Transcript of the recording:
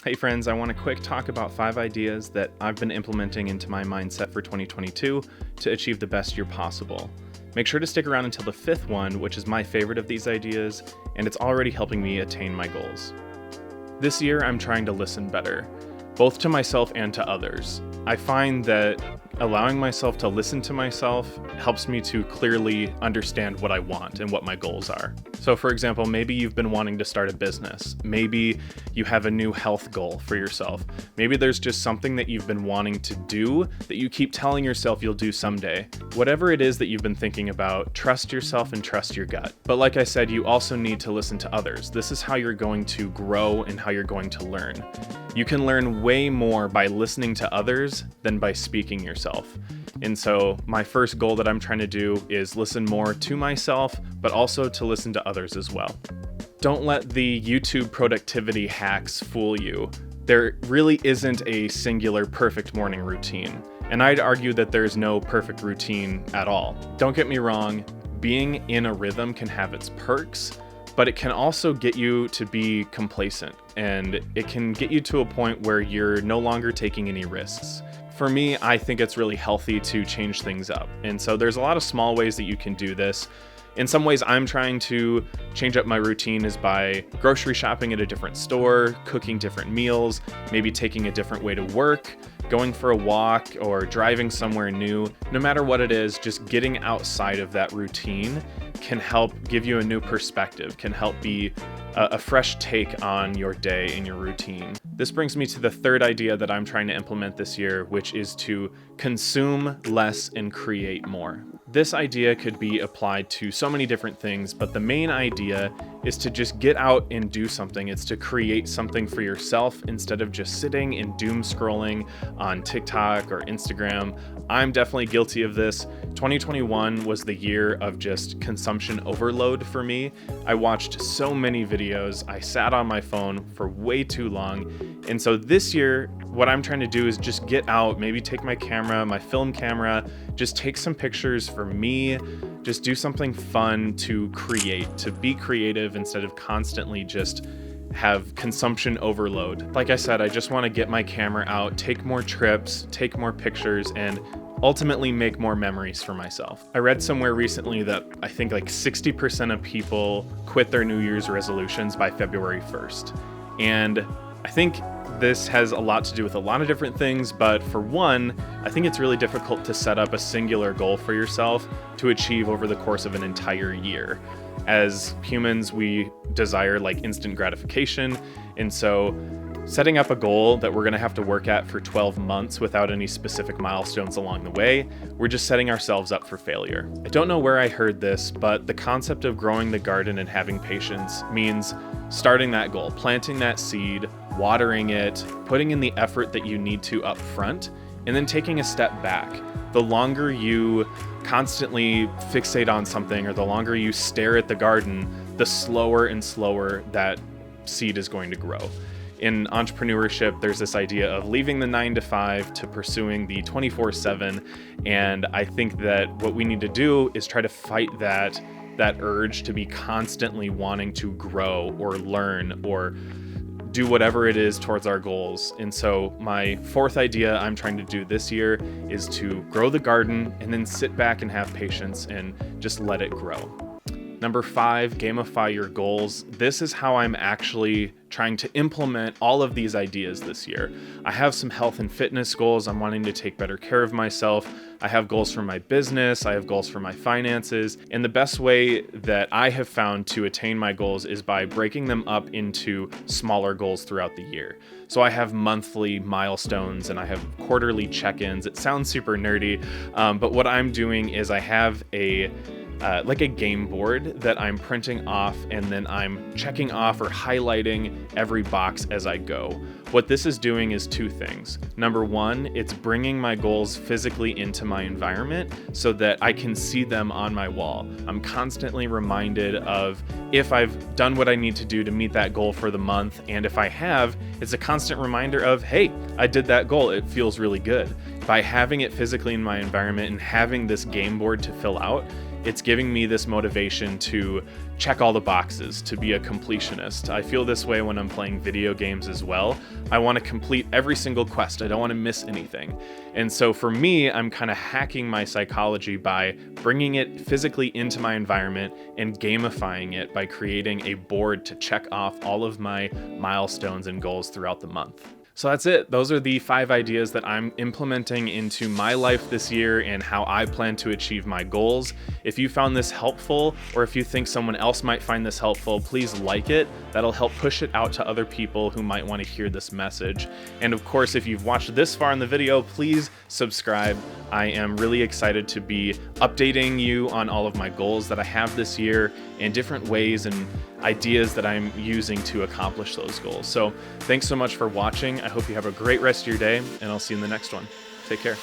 Hey friends, I want to quick talk about 5 ideas that I've been implementing into my mindset for 2022 to achieve the best year possible. Make sure to stick around until the 5th one, which is my favorite of these ideas, and it's already helping me attain my goals. This year, I'm trying to listen better, both to myself and to others. I find that allowing myself to listen to myself helps me to clearly understand what I want and what my goals are. So for example, maybe you've been wanting to start a business. Maybe you have a new health goal for yourself. Maybe there's just something that you've been wanting to do that you keep telling yourself you'll do someday. Whatever it is that you've been thinking about, trust yourself and trust your gut. But like I said, you also need to listen to others. This is how you're going to grow and how you're going to learn. You can learn way more by listening to others than by speaking yourself. And so my first goal that I'm trying to do is listen more to myself, but also to listen to others as well. Don't let the YouTube productivity hacks fool you. There really isn't a singular perfect morning routine. And I'd argue that there's no perfect routine at all. Don't get me wrong, being in a rhythm can have its perks, but it can also get you to be complacent, and it can get you to a point where you're no longer taking any risks. For me, I think it's really healthy to change things up. And so there's a lot of small ways that you can do this. In some ways, I'm trying to change up my routine is by grocery shopping at a different store, cooking different meals, maybe taking a different way to work, going for a walk, or driving somewhere new. No matter what it is, just getting outside of that routine can help give you a new perspective, can help be a fresh take on your day and your routine. This brings me to the 3rd idea that I'm trying to implement this year, which is to consume less and create more. This idea could be applied to so many different things, but the main idea is to just get out and do something. It's to create something for yourself instead of just sitting and doom scrolling on TikTok or Instagram. I'm definitely guilty of this. 2021 was the year of just consumption overload for me. I watched so many videos. I sat on my phone for way too long. And so this year, what I'm trying to do is just get out, maybe take my camera, my film camera, just take some pictures for me, just do something fun to create, to be creative instead of constantly just have consumption overload. Like I said, I just want to get my camera out, take more trips, take more pictures, and ultimately make more memories for myself. I read somewhere recently that I think like 60% of people quit their New Year's resolutions by February 1st. And I think this has a lot to do with a lot of different things, but for one, I think it's really difficult to set up a singular goal for yourself to achieve over the course of an entire year. As humans, we desire like instant gratification, and so setting up a goal that we're gonna have to work at for 12 months without any specific milestones along the way, we're just setting ourselves up for failure. I don't know where I heard this, but the concept of growing the garden and having patience means starting that goal, planting that seed, watering it, putting in the effort that you need to up front, and then taking a step back. The longer you constantly fixate on something, or the longer you stare at the garden, the slower and slower that seed is going to grow. In entrepreneurship, there's this idea of leaving the 9-to-5 to pursuing the 24/7. And I think that what we need to do is try to fight that urge to be constantly wanting to grow or learn or do whatever it is towards our goals. And so my 4th idea I'm trying to do this year is to grow the garden and then sit back and have patience and just let it grow. Number 5, gamify your goals. This is how I'm actually trying to implement all of these ideas this year. I have some health and fitness goals. I'm wanting to take better care of myself. I have goals for my business. I have goals for my finances. And the best way that I have found to attain my goals is by breaking them up into smaller goals throughout the year. So I have monthly milestones and I have quarterly check-ins. It sounds super nerdy, but what I'm doing is I have like a game board that I'm printing off, and then I'm checking off or highlighting every box as I go. What this is doing is 2 things. Number 1, it's bringing my goals physically into my environment so that I can see them on my wall. I'm constantly reminded of if I've done what I need to do to meet that goal for the month, and if I have, it's a constant reminder of, hey, I did that goal. It feels really good. By having it physically in my environment and having this game board to fill out, it's giving me this motivation to check all the boxes, to be a completionist. I feel this way when I'm playing video games as well. I want to complete every single quest. I don't want to miss anything. And so for me, I'm kind of hacking my psychology by bringing it physically into my environment and gamifying it by creating a board to check off all of my milestones and goals throughout the month. So that's it. Those are the 5 ideas that I'm implementing into my life this year and how I plan to achieve my goals. If you found this helpful, or if you think someone else might find this helpful, please like it. That'll help push it out to other people who might want to hear this message. And of course, if you've watched this far in the video, please subscribe. I am really excited to be updating you on all of my goals that I have this year and different ways and ideas that I'm using to accomplish those goals. So thanks so much for watching. I hope you have a great rest of your day, and I'll see you in the next one. Take care.